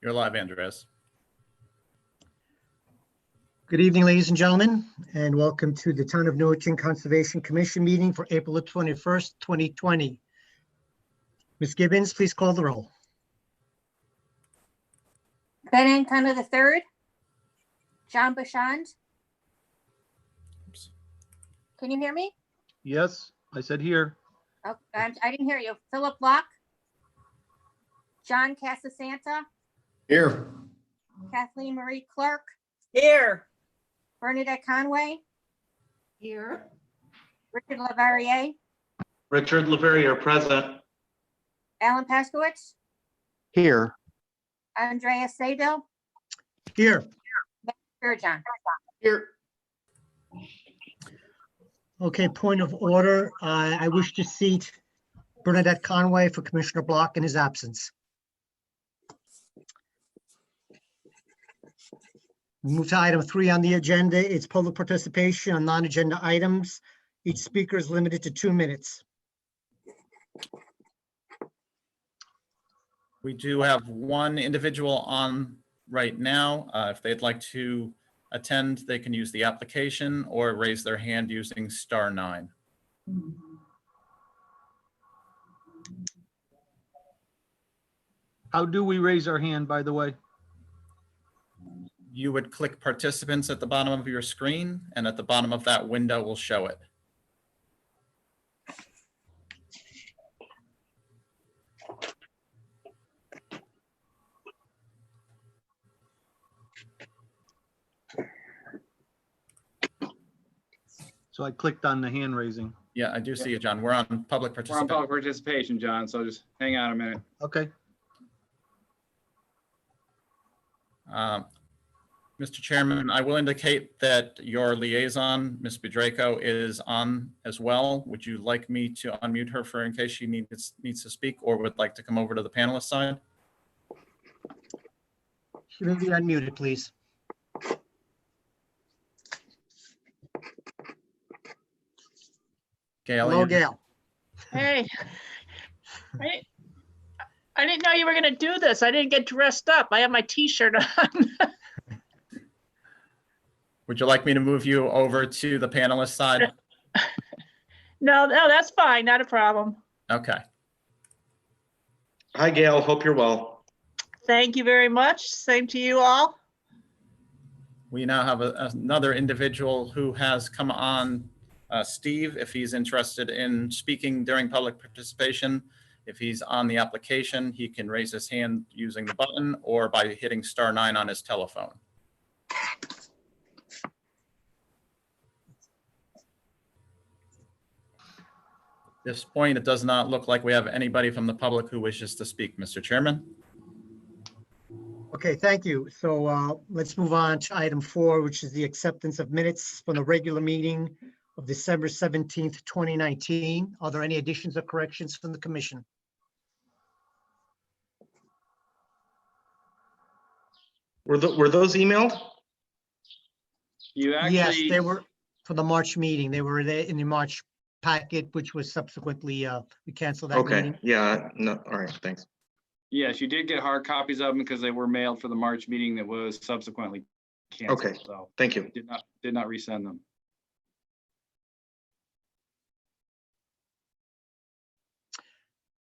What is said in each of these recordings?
You're live, Andres. Good evening, ladies and gentlemen, and welcome to the Town of Newington Conservation Commission meeting for April the 21st, 2020. Ms. Gibbons, please call the roll. Ben Ancona III, John Bouchand. Oops. Can you hear me? Yes, I said here. Oh, I didn't hear you. Philip Locke, John Casasanta, Here. Kathleen Marie Clark, Here. Bernadette Conway, Here. Richard Leverrier, Richard Leverrier, present. Alan Paskowitz, Here. Andrea Sado, Here. John. Here. Okay, point of order. I wish to seat Bernadette Conway for Commissioner Block in his absence. Move to item 3 on the agenda. It's public participation on non-agenda items. Each speaker is limited to 2 minutes. We do have one individual on right now. If they'd like to attend, they can use the application or raise their hand using *9. How do we raise our hand, by the way? You would click participants at the bottom of your screen, and at the bottom of that window will show it. So I clicked on the hand raising. Yeah, I do see you, John. We're on public We're on participation. public participation, John, so just hang on a minute. Okay. Mr. Chairman, I will indicate that your liaison, Ms. Budrako, is on as well. Would you like me to unmute her for in case she needs to speak, or would like to come over to the panelist side? She may be unmuted, please. Gail, Hello, Gail. Hey. I didn't know you were going to do this. I didn't get dressed up. I have my t-shirt on. would you like me to move you over to the panelist side? No, that's fine. Not a problem. Okay. Hi, Gail. Hope you're well. Thank you very much. Same to you all. We now have another individual who has come on, Steve, if he's interested in speaking during public participation. If he's on the application, he can raise his hand using the button or by hitting *9 on his telephone. At this point, it does not look like we have anybody from the public who wishes to speak, Mr. Chairman. Okay, thank you. So let's move on to item 4, which is the acceptance of minutes from the regular meeting of December 17th, 2019. Are there any additions or corrections from the commission? Were those emailed? You Yes, actually, they were for the March meeting. They were there in the March packet, which was subsequently, we canceled that Okay, meeting. yeah, no, all right, thanks. Yes, you did get hard copies of them because they were mailed for the March meeting that was subsequently canceled. Okay. So Thank you. did not resend them.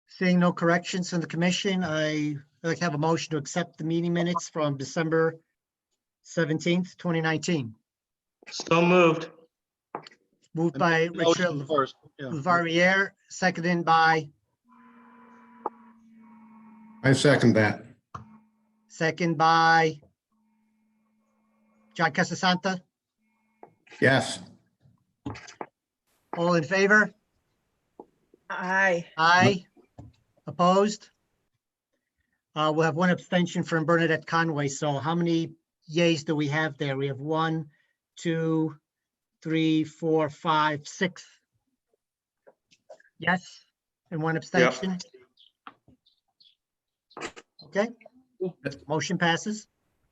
Seeing no corrections from the commission, I'd like to have a motion to accept the meeting minutes from December 17th, 2019. So moved. Moved by Richard Motion first. Yeah. Lavariere, seconded by, I second that. second by John Casasanta. Yes. All in favor? Aye. Aye. Opposed? We'll have one abstention from Bernadette Conway. So how many yays do we have there? We have 1, 2, 3, 4, 5, 6. Yes, and one abstention. Okay. Motion passes.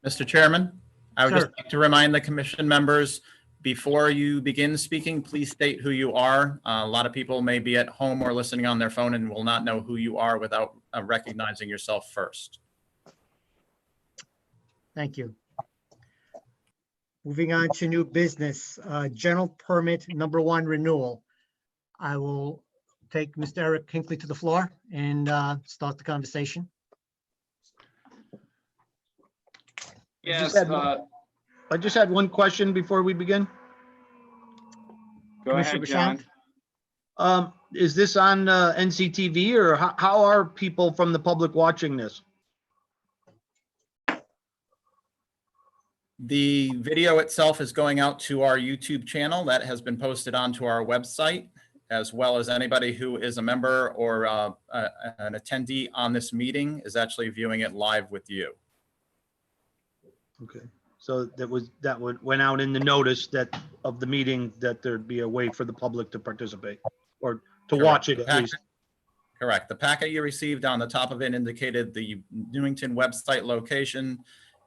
Mr. Chairman, I would just Sir. like to remind the commission members, before you begin speaking, please state who you are. A lot of people may be at home or listening on their phone and will not know who you are without recognizing yourself first. Thank you. Moving on to new business, general permit number 1 renewal. I will take Mr. Eric Hinckley to the floor and start the conversation. Yes, had- go I just had one question before we begin. Commissioner ahead, John. Is this on NCTV or how are people from the public watching this? The video itself is going out to our YouTube channel that has been posted onto our website, as well as anybody who is a member or an attendee on this meeting is actually viewing it live with you. Okay, so went out in the notice that of the meeting that there'd be a way for the public to participate or to watch it at least. Correct. The packet you received on the top of it indicated the Newington website location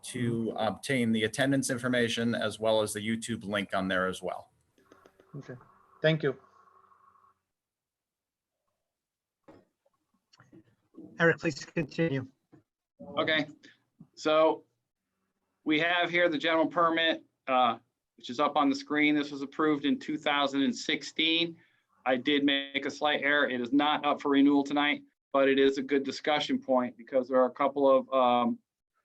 to obtain the attendance information, as well as the YouTube link on there as well. Okay, thank you. Eric, please continue. Okay, so we have here the general permit, which is up on the screen. This was approved in 2016. I did make a slight error. It is not up for renewal tonight, but it is a good discussion point because there are a couple of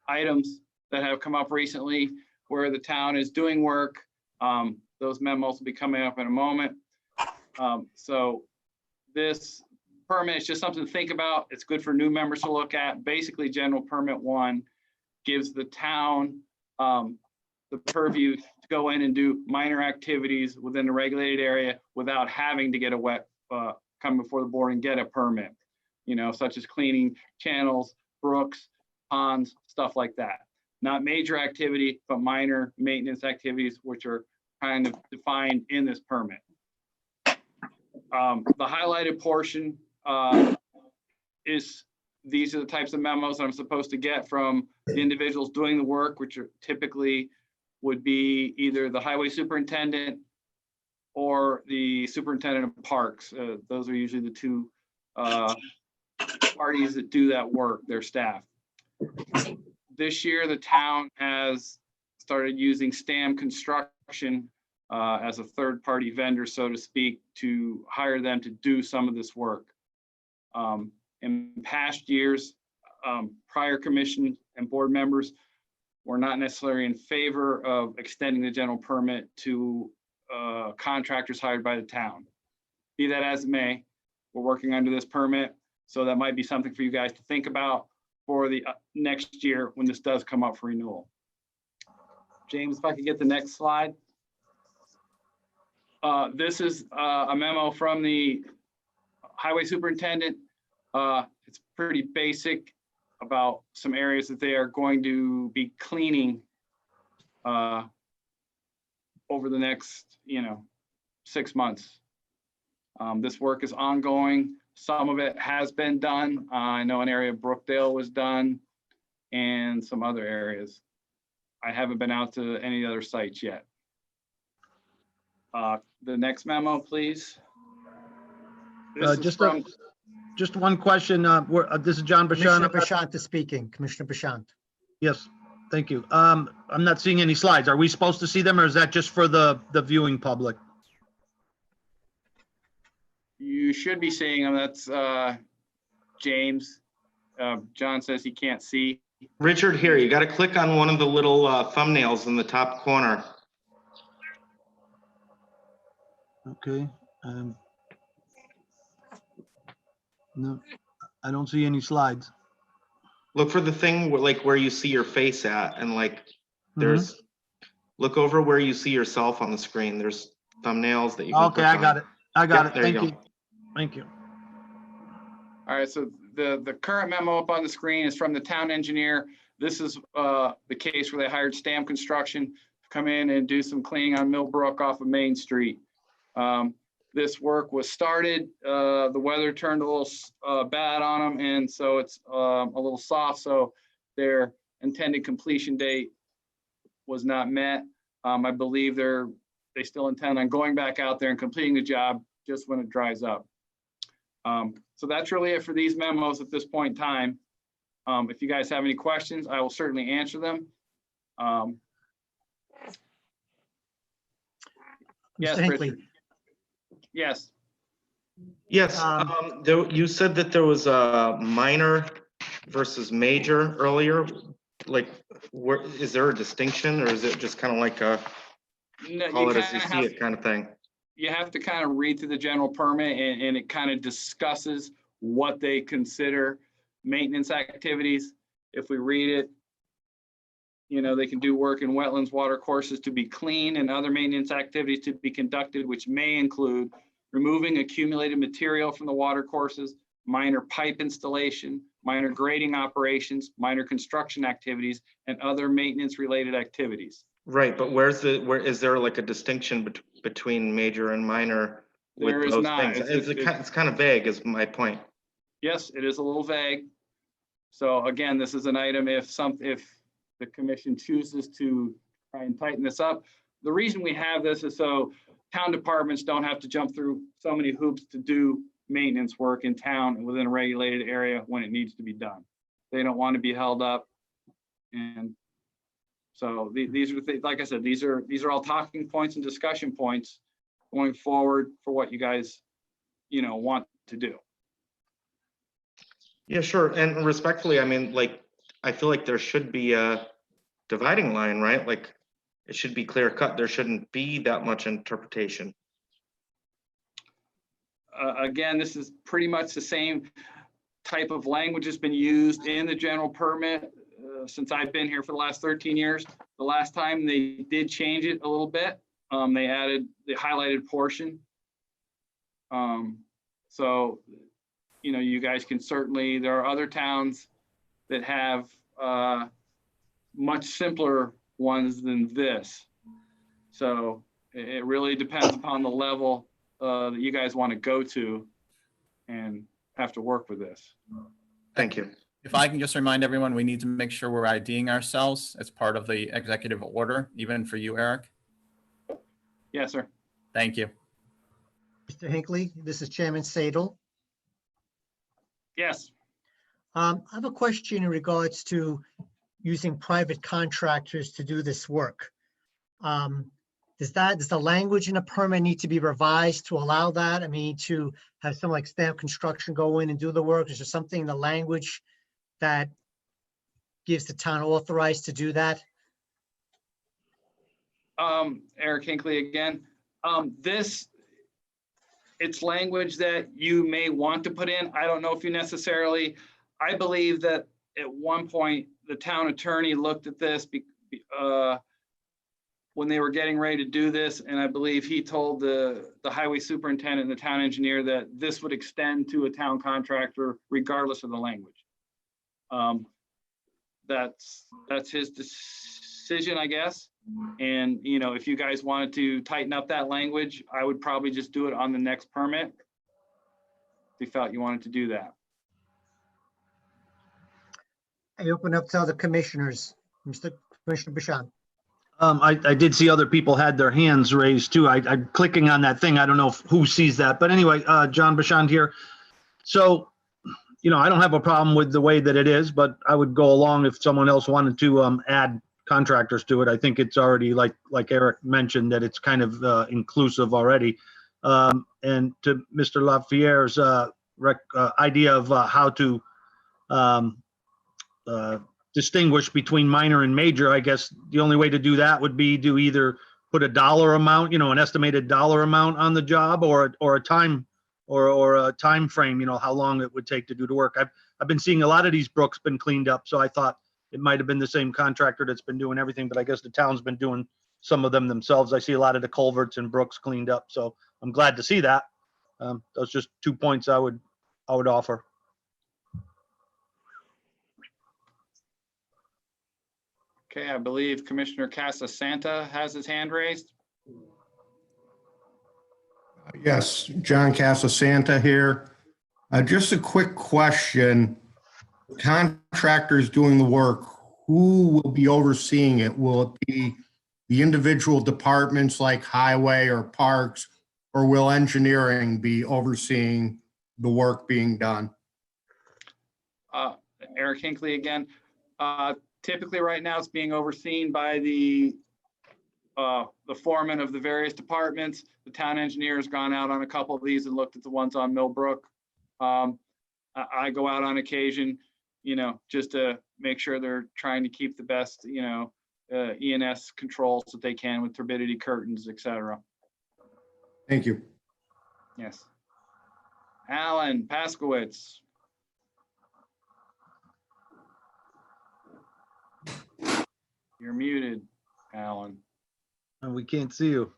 items that have come up recently where the town is doing work. Those memos will be coming up in a moment. So this permit is just something to think about. It's good for new members to look at. Basically, general permit 1 gives the town the purview to go in and do minor activities within the regulated area without having to get come before the board and get a permit, such as cleaning channels, brooks, ponds, stuff like that. Not major activity, but minor maintenance activities, which are kind of defined in this permit. The highlighted portion is these are the types of memos I'm supposed to get from the individuals doing the work, which are typically would be either the highway superintendent or the superintendent of parks. Those are usually the two parties that do that work, their staff. This year, the town has started using STAM Construction as a third-party vendor, so to speak, to hire them to do some of this work. In past years, prior commission and board members were not necessarily in favor of extending the general permit to contractors hired by the town. Be that as it may, we're working under this permit, so that might be something for you guys to think about for the next year when this does come up for renewal. James, if I could get the next slide. This is a memo from the highway superintendent. It's pretty basic about some areas that they are going to be cleaning over the next, 6 months. This work is ongoing. Some of it has been done. I know an area of Brookdale was done and some other areas. I haven't been out to any other sites yet. The next memo, please. This is just from, just one question. This is John Commissioner Bashar. Bashant is speaking. Commissioner Bashant. Yes, thank you. I'm not seeing any slides. Are we supposed to see them or is that just for the viewing public? you should be seeing them. That's James. John says he can't see. Richard, here, you got to click on one of the little thumbnails in the top corner. Okay. No, I don't see any slides. Look for the thing where you see your face at, and Mm-hmm. there's, look over where you see yourself on the screen. There's thumbnails that you can Okay, click I on. got it. I got Yep, it. there you Thank go. you. Thank you. All right, so the current memo up on the screen is from the town engineer. This is the case where they hired Stam Construction to come in and do some cleaning on Millbrook off of Main Street. This work was started, the weather turned a little bad on them, and so it's a little soft, so their intended completion date was not met. I believe they still intend on going back out there and completing the job just when it dries up. So that's really it for these memos at this point in time. If you guys have any questions, I will certainly answer them. Yes, Mr. Hinckley. Richard. Yes, Yes, Um, you said that there was a minor versus major earlier. Like, where, is there a distinction, or is it just kind of like a No, call you it as you kind of see have, it kind of thing? you have to kind of read through the general permit, and it kind of discusses what they consider maintenance activities. If we read it, you know, they can do work in wetlands, water courses to be clean, and other maintenance activities to be conducted, which may include removing accumulated material from the water courses, minor pipe installation, minor grading operations, minor construction activities, and other maintenance related activities. Right, but where is there like a distinction between major and minor with There is those not. things? It's kind of vague is my point. Yes, it is a little vague. So again, this is an item if the commission chooses to try and tighten this up. The reason we have this is so town departments don't have to jump through so many hoops to do maintenance work in town and within a regulated area when it needs to be done. They don't want to be held up. And so these are things, like I said, these are all talking points and discussion points going forward for what you guys, you know, want to do. Yeah, sure. And respectfully, I mean, like, I feel like there should be a dividing line, right? Like, it should be clear cut. There shouldn't be that much interpretation. Again, this is pretty much the same type of language has been used in the general permit since I've been here for the last 13 years. The last time they did change it a little bit. They added the highlighted portion. So, you know, you guys can certainly, there are other towns that have much simpler ones than this. So it really depends upon the level that you guys want to go to and have to work with this. Thank you. If I can just remind everyone, we need to make sure we're IDing ourselves as part of the executive order, even for you, Eric. Yes, sir. Thank you. Mr. Hinckley, this is Chairman Sadel. Yes. I have a question in regards to using private contractors to do this work. Does the language in a permit need to be revised to allow that? I mean, to have someone like Stam Construction go in and do the work? Is there something in the language that gives the town authorized to do that? Eric Hinckley again. It's language that you may want to put in. I don't know if you necessarily, I believe that at one point, the town attorney looked at this when they were getting ready to do this, and I believe he told the highway superintendent and the town engineer that this would extend to a town contractor regardless of the language. That's his decision, I guess. And, you know, if you guys wanted to tighten up that language, I would probably just do it on the next permit. If you felt you wanted to do that. I open up to other commissioners. Mr. Commissioner Bashan. I did see other people had their hands raised too. I'm clicking on that thing. I don't know who sees that, but anyway, John Bashand here. So, I don't have a problem with the way that it is, but I would go along if someone else wanted to add contractors to it. I think it's already like Eric mentioned that it's kind of inclusive already. And to Mr. Lafayette's idea of how to distinguish between minor and major, I guess the only way to do that would be to either put a dollar amount, an estimated dollar amount on the job, or a time or a time frame, how long it would take to do the work. I've been seeing a lot of these brooks been cleaned up, so I thought it might have been the same contractor that's been doing everything, but I guess the town's been doing some of them themselves. I see a lot of the culverts and brooks cleaned up, so I'm glad to see that. Those just 2 points I would offer. Okay, I believe Commissioner Casa Santa has his hand raised. Yes, John Casasanta here. Just a quick question. Contractors doing the work, who will be overseeing it? Will it be the individual departments like highway or parks, or will engineering be overseeing the work being done? Eric Hinckley again. Typically right now it's being overseen by the foreman of the various departments. The town engineer has gone out on a couple of these and looked at the ones on Millbrook. I go out on occasion, just to make sure they're trying to keep the best, E&S controls that they can with turbidity curtains, etc. Thank you. Yes. Alan Paskowitz. You're muted, Alan. And we can't see you.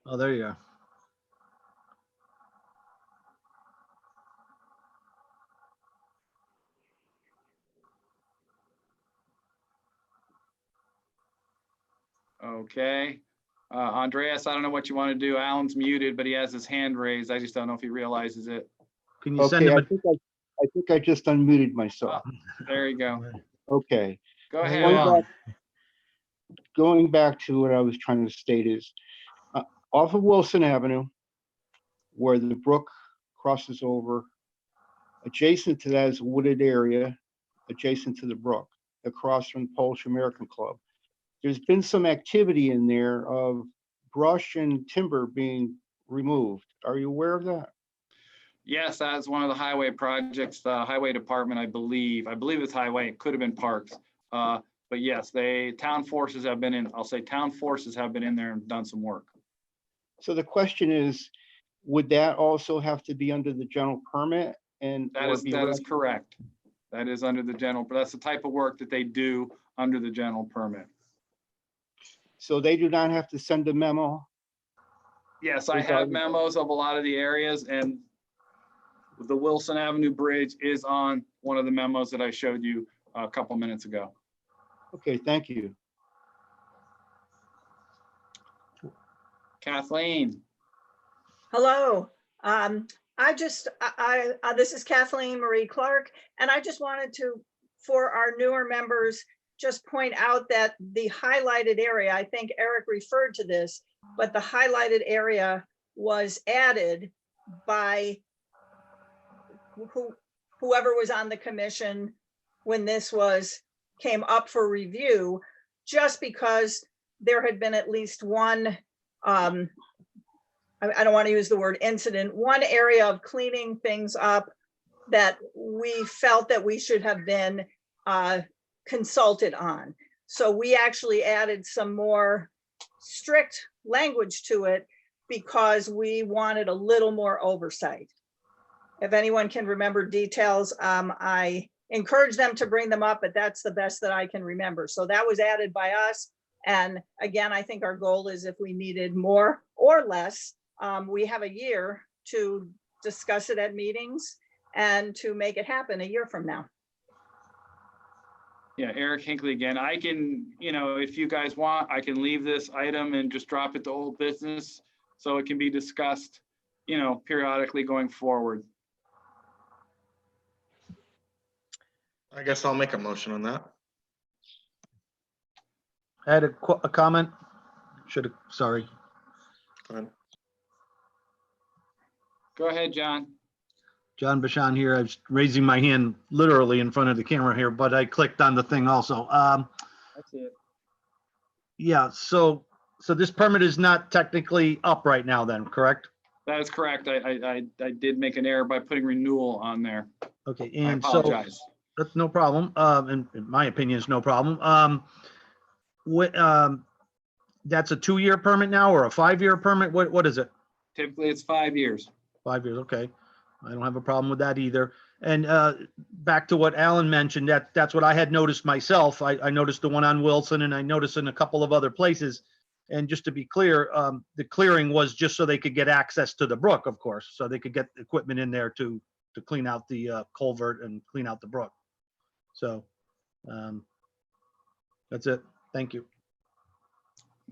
Oh, there you are. Okay. Andreas, I don't know what you want to do. Alan's muted, but he has his hand raised. I just don't know if he realizes it. Can you send Okay, him I think I just unmuted myself. There you go. Okay. Go ahead. Going Alan. Going back to what I was trying to state is, off of Wilson Avenue, where the brook crosses over, adjacent to that is a wooded area, adjacent to the brook, across from Polish American Club. There's been some activity in there of brush and timber being removed. Are you aware of that? Yes, that's one of the highway projects, the highway department, I believe it's highway, it could have been parks. But yes, town forces have been in, town forces have been in there and done some work. So the question is, would that also have to be under the general permit? And That is correct. That is under the general, but that's the type of work that they do under the general permit. So they do not have to send a memo? Yes, I have memos of a lot of the areas, and the Wilson Avenue Bridge is on one of the memos that I showed you a couple minutes ago. Okay, thank you. Kathleen. Hello. This is Kathleen Marie Clark, and I just wanted to, for our newer members, just point out that the highlighted area, I think Eric referred to this, but the highlighted area was added by whoever was on the commission when this came up for review, just because there had been at least one, I don't want to use the word incident, one area of cleaning things up that we felt that we should have been consulted on. So we actually added some more strict language to it because we wanted a little more oversight. If anyone can remember details, I encourage them to bring them up, but that's the best that I can remember. So that was added by us. And again, I think our goal is if we needed more or less, we have a year to discuss it at meetings and to make it happen a year from now. Yeah, Eric Hinckley again. I can, if you guys want, I can leave this item and just drop it to old business so it can be discussed, periodically going forward. I guess I'll make a motion on that. I had a comment. Should have, sorry. Go ahead, John. John Bashan here. I was raising my hand literally in front of the camera here, but I clicked on the thing also. I see it. Yeah, so this permit is not technically up right now then, correct? That is correct. I did make an error by putting renewal on there. Okay, I and so apologize. that's no problem. In my opinion, it's no problem. That's a 2-year permit now or a 5-year permit? What is it? Typically, it's 5 years. 5 years, okay. I don't have a problem with that either. And back to what Alan mentioned, that's what I had noticed myself. I noticed the one on Wilson and I noticed in a couple of other places. And just to be clear, the clearing was just so they could get access to the brook, of course, so they could get equipment in there to clean out the culvert and clean out the brook. So that's it. Thank you.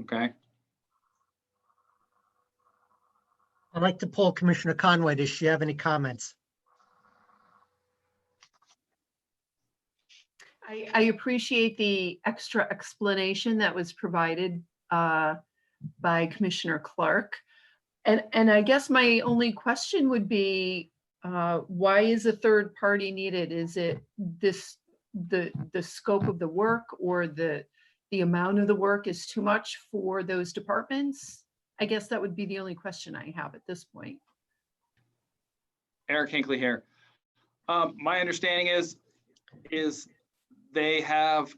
Okay. I'd like to pull Commissioner Conway. Does she have any comments? I appreciate the extra explanation that was provided by Commissioner Clark. And I guess my only question would be, why is a third party needed? Is it the scope of the work or the amount of the work is too much for those departments? I guess that would be the only question I have at this point. Eric Hinckley here. My understanding is they have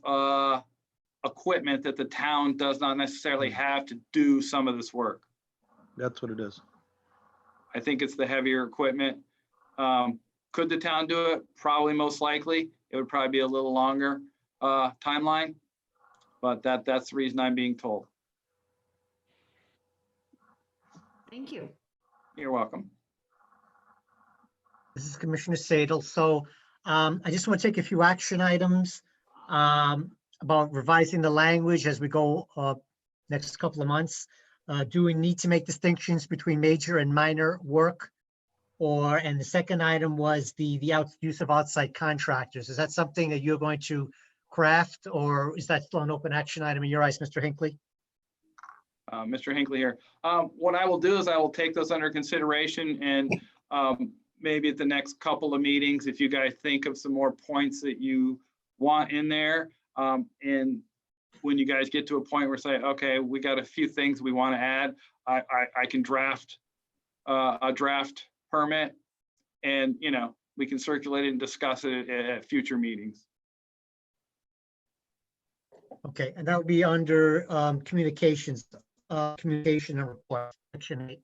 equipment that the town does not necessarily have to do some of this work. That's what it is. I think it's the heavier equipment. Could the town do it? Probably, most likely. It would probably be a little longer timeline, but that's the reason I'm being told. Thank you. You're welcome. This is Commissioner Sadel. So I just want to take a few action items about revising the language as we go next couple of months. Do we need to make distinctions between major and minor work? And the second item was the use of outside contractors. Is that something that you're going to craft, or is that still an open action item in your eyes, Mr. Hinckley? Mr. Hinckley here. What I will do is I will take those under consideration, and maybe at the next couple of meetings, if you guys think of some more points that you want in there, and when you guys get to a point where say, okay, we got a few things we want to add, I can draft a draft permit, and we can circulate it and discuss it at future meetings. Okay, and that would be under communications, communication and report, section 8.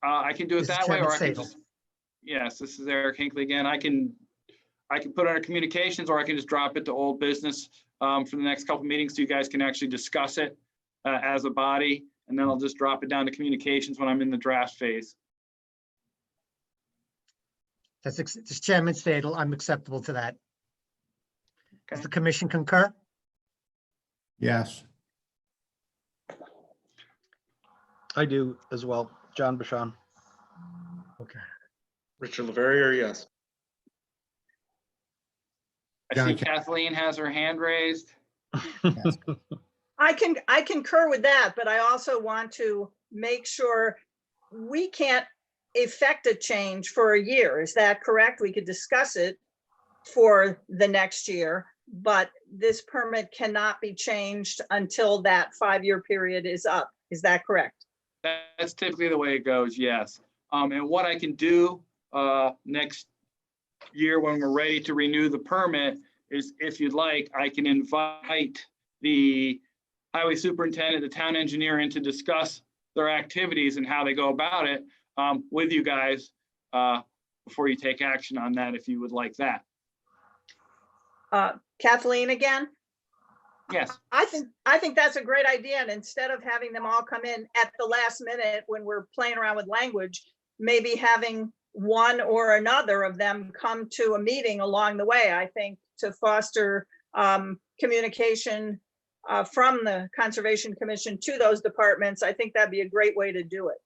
I can do it This is that way, or I Chairman can Sadel. just, yes, this is Eric Hinckley again. I can put it under communications, or I can just drop it to old business for the next couple meetings, so you guys can actually discuss it as a body, and then I'll just drop it down to communications when I'm in the draft phase. That's Chairman Sadel. I'm acceptable to that. Does Okay. the commission concur? Yes. I do as well. John Bashan. Okay. Richard Laverier, yes. I John, see Kathleen has her hand raised. I concur with that, but I also want to make sure we can't effect a change for a year. Is that correct? We could discuss it for the next year, but this permit cannot be changed until that 5-year period is up. Is that correct? That's typically the way it goes, yes. And what I can do next year when we're ready to renew the permit is, if you'd like, I can invite the highway superintendent, the town engineer in to discuss their activities and how they go about it with you guys before you take action on that, if you would like that. Kathleen again? Yes. I think that's a great idea. And instead of having them all come in at the last minute when we're playing around with language, maybe having one or another of them come to a meeting along the way, I think, to foster communication from the Conservation Commission to those departments. I think that'd be a great way to do it.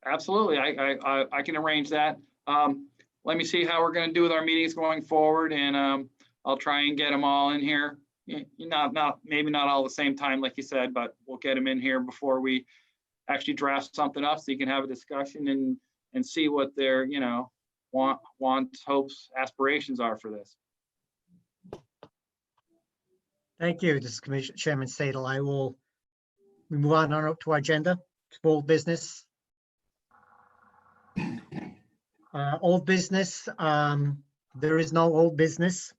Absolutely. I can arrange that. Let me see how we're going to do with our meetings going forward, and I'll try and get them all in here. Maybe not all at the same time, like you said, but we'll get them in here before we actually draft something up so you can have a discussion and see what their, wants, hopes, aspirations are for this. Thank you. This is Commissioner Chairman Sadel. We move on to our agenda, old business. Old business, there is no old business.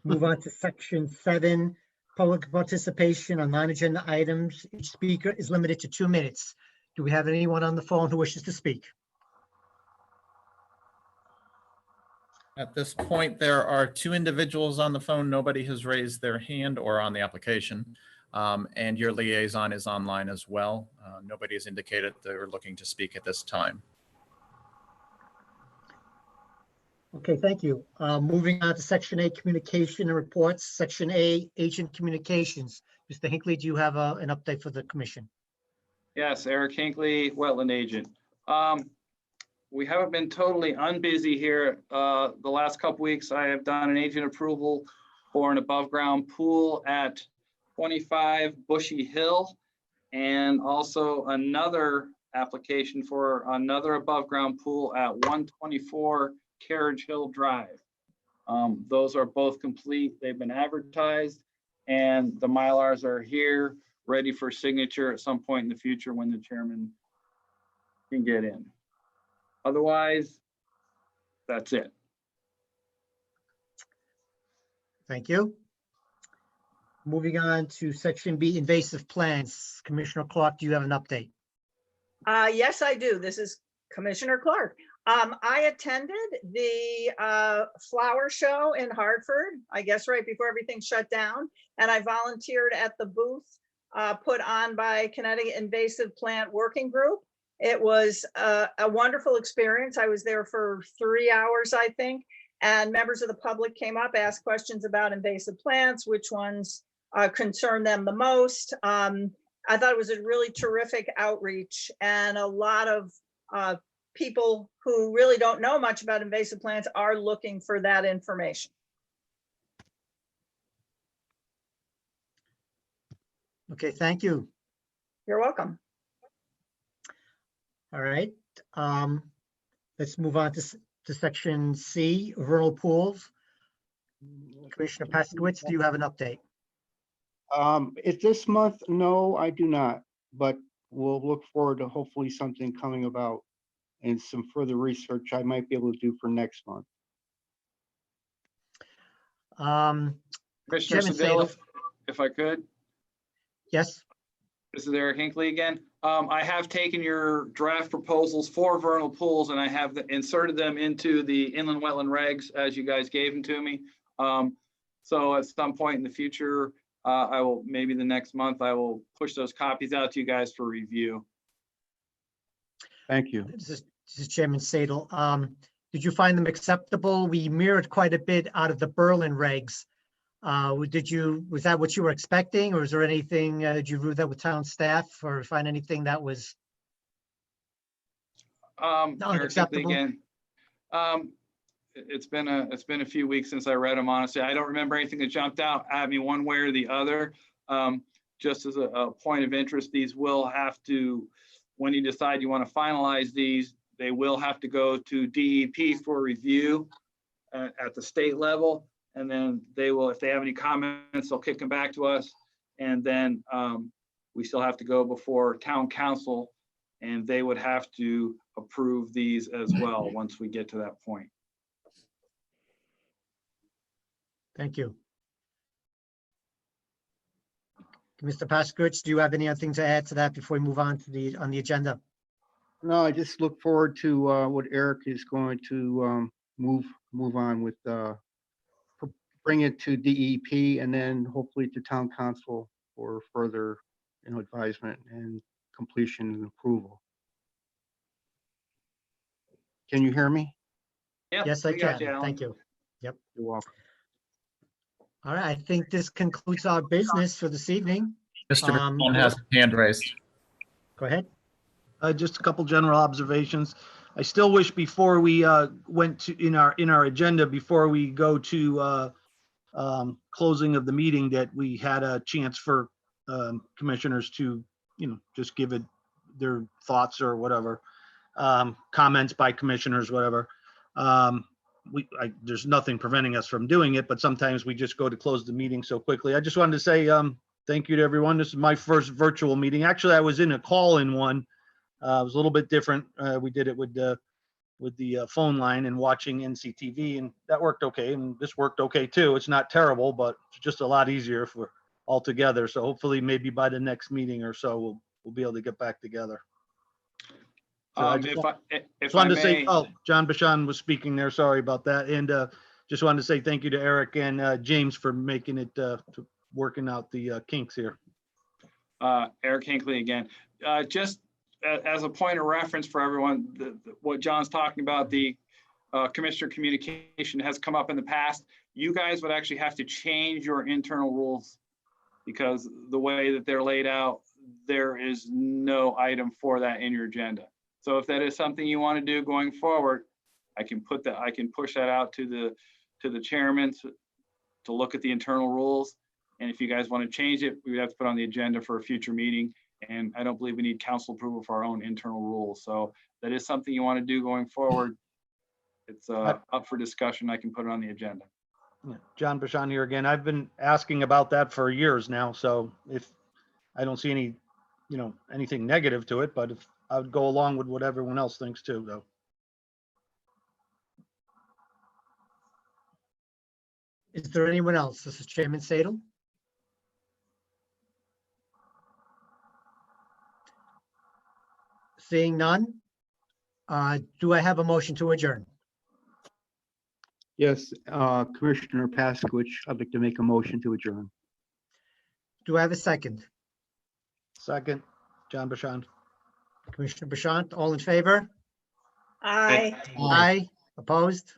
Move on to section 7, public participation on non-agenda items. Each speaker is limited to 2 minutes. Do we have anyone on the phone who wishes to speak? At this point, there are 2 individuals on the phone. Nobody has raised their hand or on the application. And your liaison is online as well. Nobody has indicated they're looking to speak at this time. Okay, thank you. Moving on to section 8, communication and reports. Section A, agent communications. Mr. Hinckley, do you have an update for the commission? Yes, Eric Hinckley, wetland agent. We haven't been totally unbusy here. The last couple weeks, I have done an agent approval for an above ground pool at 25 Bushy Hill, and also another application for another above ground pool at 124 Carriage Hill Drive. Those are both complete. They've been advertised, and the Mylars are here, ready for signature at some point in the future when the chairman can get in. Otherwise, that's it. Thank you. Moving on to section B, invasive plants. Commissioner Clark, do you have an update? Yes, I do. This is Commissioner Clark. I attended the flower show in Hartford, I guess right before everything shut down, and I volunteered at the booth put on by Connecticut Invasive Plant Working Group. It was a wonderful experience. I was there for 3 hours, I think, and members of the public came up, asked questions about invasive plants, which ones concern them the most. I thought it was a really terrific outreach, and a lot of people who really don't know much about invasive plants are looking for that information. Okay, thank you. You're welcome. All right. Let's move on to section C, vernal pools. Commissioner Paskowitz, do you have an update? Is this month? No, I do not, but we'll look forward to hopefully something coming about and some further research I might be able to do for next month. Commissioner Chairman Seville, Sadel. if I could. Yes. This is Eric Hinckley again. I have taken your draft proposals for vernal pools and I have inserted them into the inland wetland regs as you guys gave them to me. So at some point in the future, I will, maybe the next month, I will push those copies out to you guys for review. Thank you. This is Chairman Sadel. Did you find them acceptable? We mirrored quite a bit out of the Berlin regs. Was that what you were expecting, or is there anything, did you review that with town staff or find anything that was Eric Hinckley unacceptable? again. It's been a few weeks since I read them, honestly. I don't remember anything that jumped out at me one way or the other. Just as a point of interest, these will have to, when you decide you want to finalize these, they will have to go to DEP for review at the state level. And then they will, if they have any comments, they'll kick them back to us. And then we still have to go before town council, and they would have to approve these as well once we get to that point. Thank you. Mr. Paskowitz, do you have anything to add to that before we move on to the agenda? No, I just look forward to what Eric is going to move on with, bring it to DEP and then hopefully to town council for further, advisement and completion and approval. Can you hear me? Yep, Yes, I we got can. Alan. Thank you. Yep. You're welcome. All right. I think this concludes our business for this evening. Mr. McClellan has a hand raised. Go ahead. Just a couple general observations. I still wish before we went to in our agenda, before we go to closing of the meeting that we had a chance for commissioners to, just give it their thoughts or whatever, comments by commissioners, whatever. There's nothing preventing us from doing it, but sometimes we just go to close the meeting so quickly. I just wanted to say thank you to everyone. This is my first virtual meeting. Actually, I was in a call-in one. It was a little bit different. We did it with the phone line and watching NCTV, and that worked okay. And this worked okay too. It's not terrible, but it's just a lot easier if we're all together. So hopefully maybe by the next meeting or so, we'll be able to get back together. So I just If I wanted to say, may, oh, John Bashan was speaking there. Sorry about that. And just wanted to say thank you to Eric and James for making it, working out the kinks here. Eric Hinckley again, just as a point of reference for everyone, what John's talking about, the commissioner communication has come up in the past. You guys would actually have to change your internal rules because the way that they're laid out, there is no item for that in your agenda. So if that is something you want to do going forward, I can push that out to the chairman to look at the internal rules. And if you guys want to change it, we would have to put on the agenda for a future meeting. And I don't believe we need council approval for our own internal rules. So that is something you want to do going forward. It's up for discussion. I can put it on the agenda. Yeah. John Bashan here again. I've been asking about that for years now. So if I don't see any, anything negative to it, but if I would go along with what everyone else thinks too, though. Is there anyone else? This is Chairman Sadel. Seeing none, do I have a motion to adjourn? Yes, Commissioner Paskowitz, I'd like to make a motion to adjourn. Do I have a second? Second, John Bashan. Commissioner Bashan, all in favor? Aye. Aye. Opposed?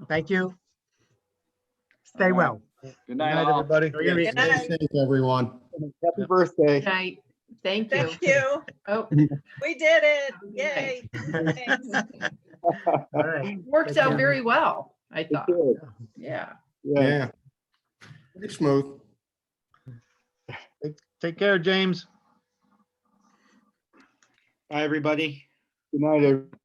Thank you. Stay well. Good Good night, night, all. everybody. Enjoy your Good evening. night. Stay safe, everyone. Happy birthday. Good night. Thank you. Thank you. Oh, We did it. Yay. Thanks. All right. works Take out care. very well, I It thought. did. Yeah. Yeah. Pretty smooth. Take care, James. Bye, everybody. Good night, everybody.